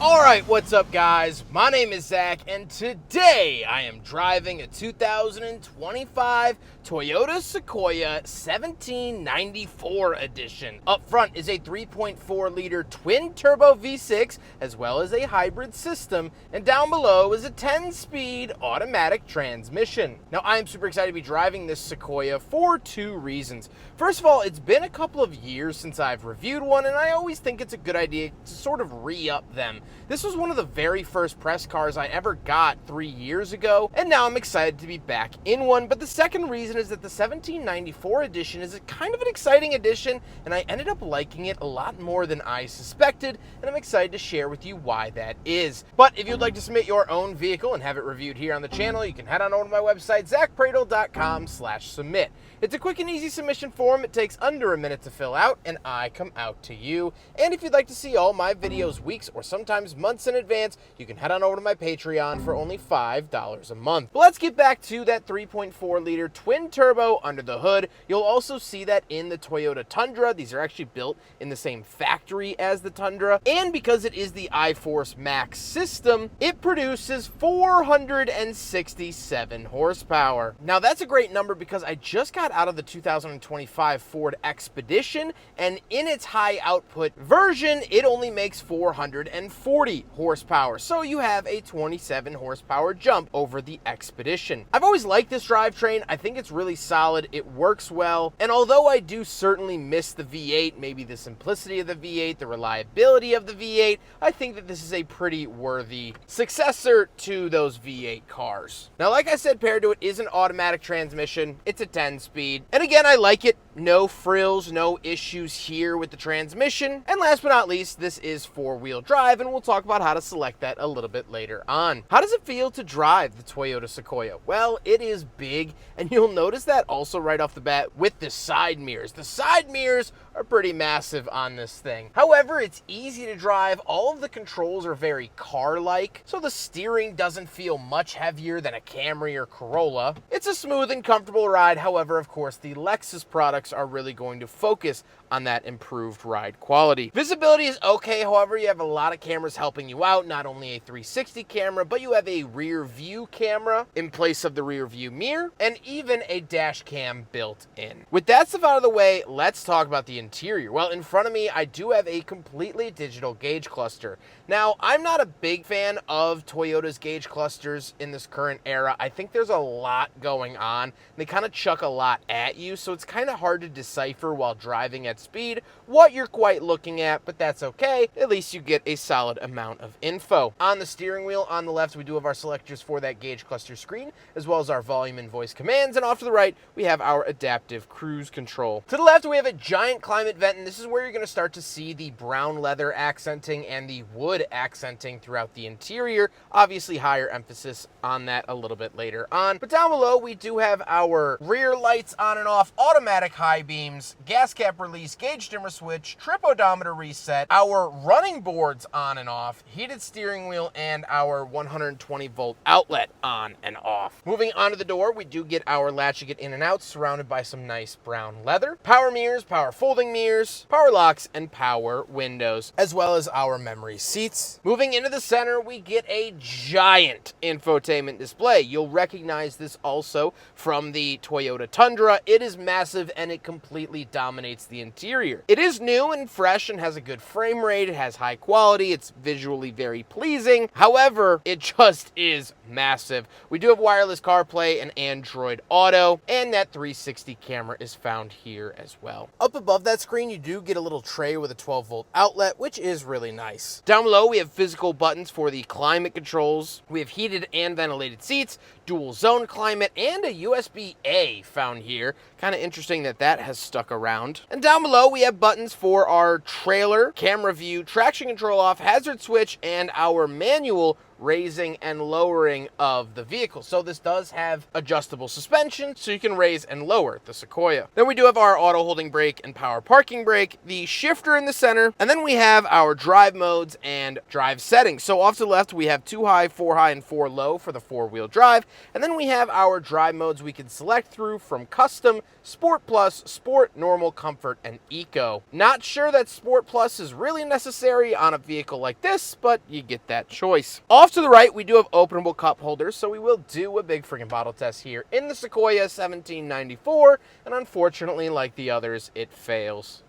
Alright, what's up guys? My name is Zach, and today I am driving a 2025 Toyota Sequoia 1794 edition. Up front is a 3.4 liter twin turbo V6 as well as a hybrid system, and down below is a 10-speed automatic transmission. Now I am super excited to be driving this Sequoia for two reasons. First of all, it's been a couple of years since I've reviewed one, and I always think it's a good idea to sort of re-up them. This was one of the very first press cars I ever got 3 years ago, and now I'm excited to be back in one. But the second reason is that the 1794 edition is a kind of an exciting edition, and I ended up liking it a lot more than I suspected, and I'm excited to share with you why that is. But if you'd like to submit your own vehicle and have it reviewed here on the channel, you can head on over to my website, zackpradel.com/submit. It's a quick and easy submission form. It takes under a minute to fill out, and I come out to you. And if you'd like to see all my videos weeks or sometimes months in advance, you can head on over to my Patreon for only $5 a month. But let's get back to that 3.4 liter twin turbo under the hood. You'll also see that in the Toyota Tundra. These are actually built in the same factory as the Tundra. And because it is the iForce Max system, it produces 467 horsepower. Now that's a great number because I just got out of the 2025 Ford Expedition, and in its high output version, it only makes 440 horsepower. So you have a 27 horsepower jump over the Expedition. I've always liked this drivetrain. I think it's really solid. It works well. And although I do certainly miss the V8, maybe the simplicity of the V8, the reliability of the V8, I think that this is a pretty worthy successor to those V8 cars. Now, like I said, paired to it is an automatic transmission. It's a 10-speed. And again, I like it. No frills, no issues here with the transmission. And last but not least, this is four-wheel drive, and we'll talk about how to select that a little bit later on. How does it feel to drive the Toyota Sequoia? Well, it is big, and you'll notice that also right off the bat with the side mirrors. The side mirrors are pretty massive on this thing. However, it's easy to drive. All of the controls are very car-like, so the steering doesn't feel much heavier than a Camry or Corolla. It's a smooth and comfortable ride. However, of course, the Lexus products are really going to focus on that improved ride quality. Visibility is okay. However, you have a lot of cameras helping you out. Not only a 360 camera, but you have a rear view camera in place of the rear view mirror, and even a dash cam built in. With that stuff out of the way, let's talk about the interior. Well, in front of me, I do have a completely digital gauge cluster. Now, I'm not a big fan of Toyota's gauge clusters in this current era. I think there's a lot going on. They kind of chuck a lot at you, so it's kind of hard to decipher while driving at speed what you're quite looking at, but that's okay. At least you get a solid amount of info. On the steering wheel on the left, we do have our selectors for that gauge cluster screen, as well as our volume and voice commands, and off to the right, we have our adaptive cruise control. To the left, we have a giant climate vent, and this is where you're going to start to see the brown leather accenting and the wood accenting throughout the interior. Obviously, higher emphasis on that a little bit later on. But down below, we do have our rear lights on and off, automatic high beams, gas cap release, gauge dimmer switch, trip odometer reset, our running boards on and off, heated steering wheel, and our 120 volt outlet on and off. Moving onto the door, we do get our latch to get in and out, surrounded by some nice brown leather, power mirrors, power folding mirrors, power locks, and power windows, as well as our memory seats. Moving into the center, we get a giant infotainment display. You'll recognize this also from the Toyota Tundra. It is massive, and it completely dominates the interior. It is new and fresh and has a good frame rate. It has high quality. It's visually very pleasing. However, it just is massive. We do have wireless CarPlay and Android Auto, and that 360 camera is found here as well. Up above that screen, you do get a little tray with a 12 volt outlet, which is really nice. Down below, we have physical buttons for the climate controls. We have heated and ventilated seats, dual zone climate, and a USB-A found here. Kind of interesting that that has stuck around. And down below, we have buttons for our trailer, camera view, traction control off, hazard switch, and our manual raising and lowering of the vehicle. So this does have adjustable suspension, so you can raise and lower the Sequoia. Then we do have our auto holding brake and power parking brake, the shifter in the center, and then we have our drive modes and drive settings. So off to the left, we have 2 high, 4 high, and 4 low for the 4-wheel drive. And then we have our drive modes we can select through from Custom, Sport Plus, Sport, Normal, Comfort, and Eco. Not sure that Sport Plus is really necessary on a vehicle like this, but you get that choice. Off to the right, we do have openable cup holders, so we will do a big freaking bottle test here in the Sequoia 1794, and unfortunately, like the others, it fails.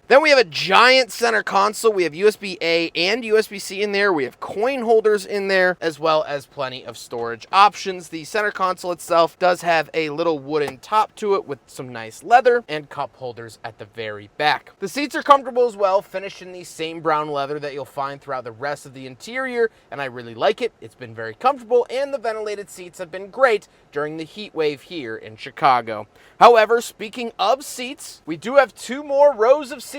Then we have a giant center console. We have USB-A and USB-C in there. We have coin holders in there, as well as plenty of storage options. The center console itself does have a little wooden top to it with some nice leather and cup holders at the very back. The seats are comfortable as well, finished in the same brown leather that you'll find throughout the rest of the interior, and I really like it. It's been very comfortable, and the ventilated seats have been great during the heat wave here in Chicago. However, speaking of seats, we do have 2 more rows of seating.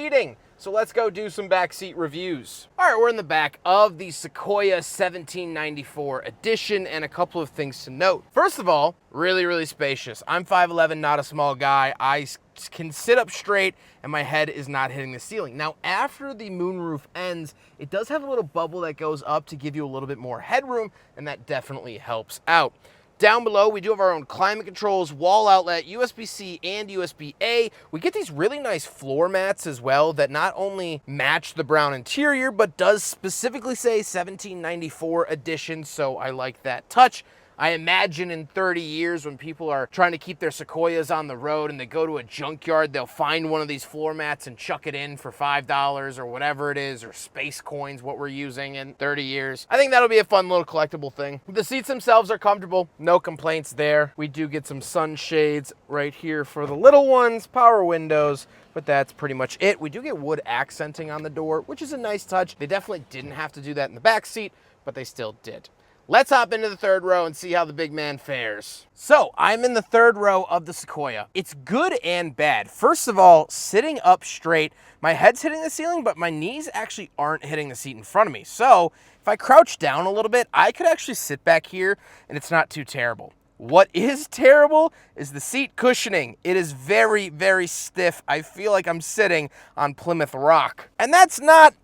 So let's go do some backseat reviews. All right, we're in the back of the Sequoia 1794 edition, and a couple of things to note. First of all, really, really spacious. I'm 5'11", not a small guy. I can sit up straight and my head is not hitting the ceiling. Now, after the moonroof ends, it does have a little bubble that goes up to give you a little bit more headroom, and that definitely helps out. Down below, we do have our own climate controls, wall outlet, USB-C and USB-A. We get these really nice floor mats as well that not only match the brown interior, but does specifically say 1794 edition, so I like that touch. I imagine in 30 years when people are trying to keep their Sequoias on the road and they go to a junkyard, they'll find one of these floor mats and chuck it in for $5 or whatever it is, or space coins, what we're using in 30 years. I think that'll be a fun little collectible thing. The seats themselves are comfortable, no complaints there. We do get some sunshades right here for the little ones, power windows, but that's pretty much it. We do get wood accenting on the door, which is a nice touch. They definitely didn't have to do that in the back seat, but they still did. Let's hop into the third row and see how the big man fares. So I'm in the third row of the Sequoia. It's good and bad. First of all, sitting up straight, my head's hitting the ceiling, but my knees actually aren't hitting the seat in front of me. So if I crouch down a little bit, I could actually sit back here and it's not too terrible. What is terrible is the seat cushioning. It is very, very stiff. I feel like I'm sitting on Plymouth Rock. And that's not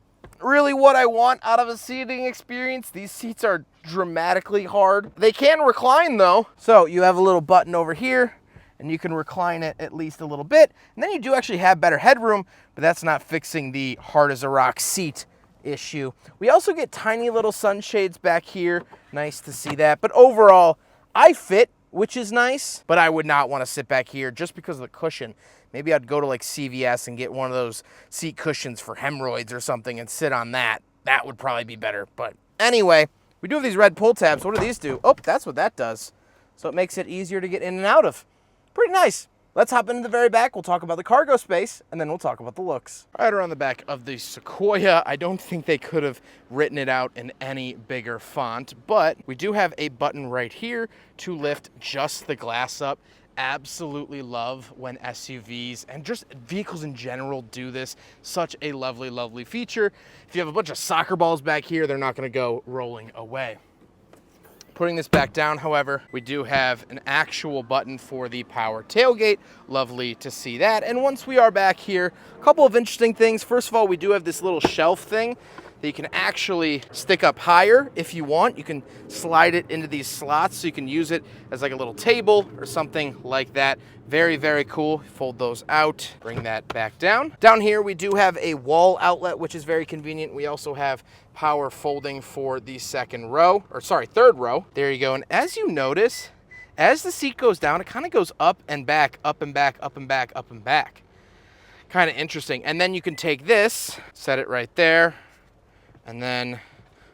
really what I want out of a seating experience. These seats are dramatically hard. They can recline though. So you have a little button over here and you can recline it at least a little bit. And then you do actually have better headroom, but that's not fixing the hard as a rock seat issue. We also get tiny little sunshades back here. Nice to see that. But overall, I fit, which is nice, but I would not want to sit back here just because of the cushion. Maybe I'd go to like CVS and get one of those seat cushions for hemorrhoids or something and sit on that. That would probably be better. But anyway, we do have these red pull tabs. What do these do? Oh, that's what that does. So it makes it easier to get in and out of. Pretty nice. Let's hop into the very back. We'll talk about the cargo space, and then we'll talk about the looks. Right around the back of the Sequoia, I don't think they could have written it out in any bigger font, but we do have a button right here to lift just the glass up. Absolutely love when SUVs and just vehicles in general do this. Such a lovely, lovely feature. If you have a bunch of soccer balls back here, they're not going to go rolling away. Putting this back down, however, we do have an actual button for the power tailgate. Lovely to see that. And once we are back here, a couple of interesting things. First of all, we do have this little shelf thing that you can actually stick up higher if you want. You can slide it into these slots so you can use it as like a little table or something like that. Very, very cool. Fold those out, bring that back down. Down here, we do have a wall outlet, which is very convenient. We also have power folding for the third row. There you go. And as you notice, as the seat goes down, it kind of goes up and back, up and back, up and back, up and back. Kind of interesting. And then you can take this, set it right there, and then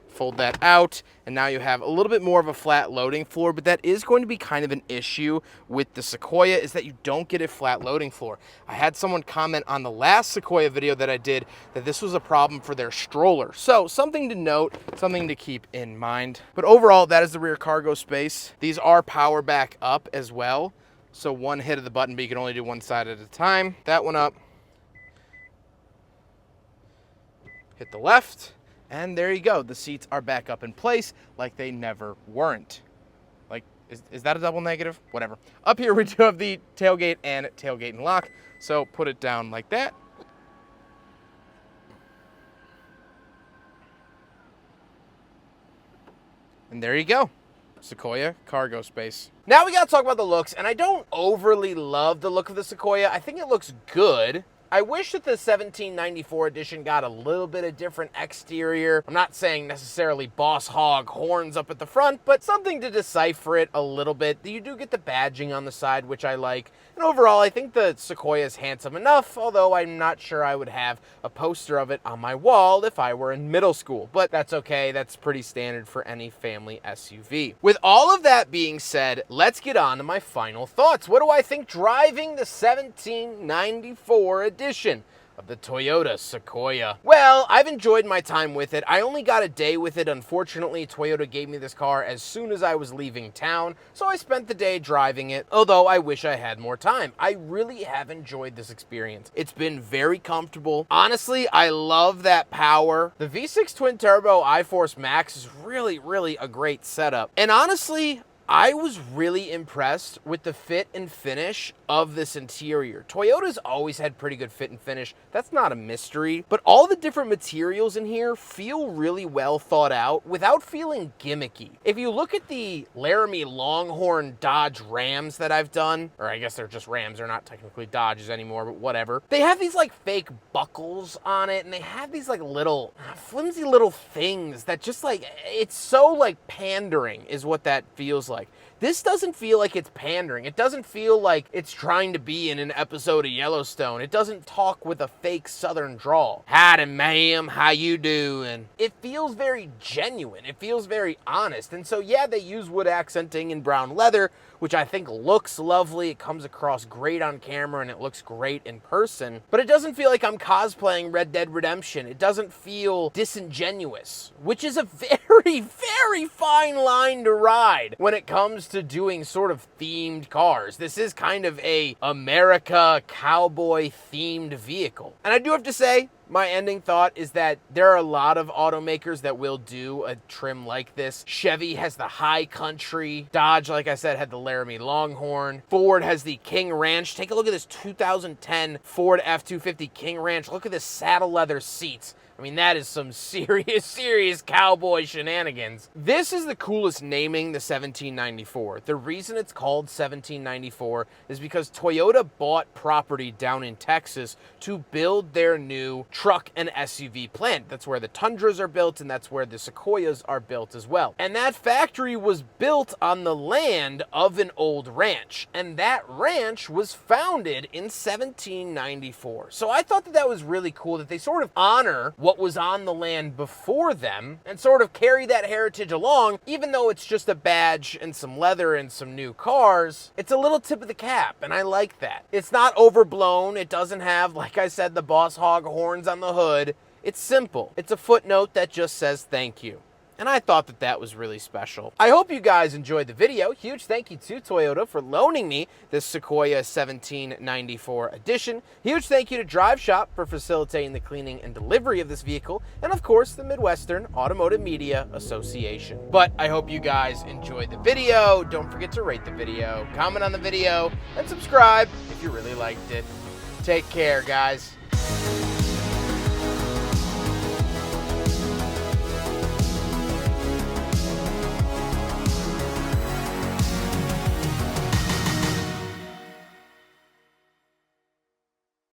fold that out, and now you have a little bit more of a flat loading floor, but that is going to be kind of an issue with the Sequoia, is that you don't get a flat loading floor. I had someone comment on the last Sequoia video that I did that this was a problem for their stroller. So something to note, something to keep in mind. But overall, that is the rear cargo space. These are power back up as well. So one hit of the button, but you can only do one side at a time. That one up. Hit the left. And there you go. The seats are back up in place like they never weren't. Like, is that a double negative? Whatever. Up here we do have the tailgate and lock. So put it down like that. And there you go. Sequoia cargo space. Now we gotta talk about the looks, and I don't overly love the look of the Sequoia. I think it looks good. I wish that the 1794 edition got a little bit of different exterior. I'm not saying necessarily boss hog horns up at the front, but something to decipher it a little bit. You do get the badging on the side, which I like. And overall, I think the Sequoia is handsome enough, although I'm not sure I would have a poster of it on my wall if I were in middle school. But that's okay. That's pretty standard for any family SUV. With all of that being said, let's get on to my final thoughts. What do I think driving the 1794 edition of the Toyota Sequoia? Well, I've enjoyed my time with it. I only got a day with it. Unfortunately, Toyota gave me this car as soon as I was leaving town, so I spent the day driving it, although I wish I had more time. I really have enjoyed this experience. It's been very comfortable. Honestly, I love that power. The V6 twin-turbo iForce Max is really a great setup. And honestly, I was really impressed with the fit and finish of this interior. Toyota's always had pretty good fit and finish. That's not a mystery. But all the different materials in here feel really well thought out without feeling gimmicky. If you look at the Laramie Longhorn Dodge Rams that I've done, or I guess they're just Rams, they're not technically Dodges anymore, but whatever. They have these like fake buckles on it, and they have these like little flimsy little things that just like, it's so like pandering is what that feels like. This doesn't feel like it's pandering. It doesn't feel like it's trying to be in an episode of Yellowstone. It doesn't talk with a fake southern drawl. Howdy, ma'am, how you doing? It feels very genuine. It feels very honest. And so, yeah, they use wood accenting in brown leather, which I think looks lovely. It comes across great on camera, and it looks great in person. But it doesn't feel like I'm cosplaying Red Dead Redemption. It doesn't feel disingenuous, which is a very fine line to ride when it comes to doing sort of themed cars. This is kind of a America cowboy themed vehicle. And I do have to say, my ending thought is that there are a lot of automakers that will do a trim like this. Chevy has the High Country. Dodge, like I said, had the Laramie Longhorn. Ford has the King Ranch. Take a look at this 2010 Ford F-250 King Ranch. Look at this saddle leather seats. I mean, that is some serious cowboy shenanigans. This is the coolest naming the 1794. The reason it's called 1794 is because Toyota bought property down in Texas to build their new truck and SUV plant. That's where the Tundras are built, and that's where the Sequoias are built as well. And that factory was built on the land of an old ranch, and that ranch was founded in 1794. So I thought that that was really cool that they sort of honor what was on the land before them and sort of carry that heritage along. Even though it's just a badge and some leather and some new cars, it's a little tip of the cap, and I like that. It's not overblown. It doesn't have, like I said, the boss hog horns on the hood. It's simple. It's a footnote that just says thank you. And I thought that that was really special. I hope you guys enjoyed the video. Huge thank you to Toyota for loaning me this Sequoia 1794 edition. Huge thank you to Drive Shop for facilitating the cleaning and delivery of this vehicle. And of course, the Midwestern Automotive Media Association. But I hope you guys enjoyed the video. Don't forget to rate the video, comment on the video, and subscribe if you really liked it. Take care, guys.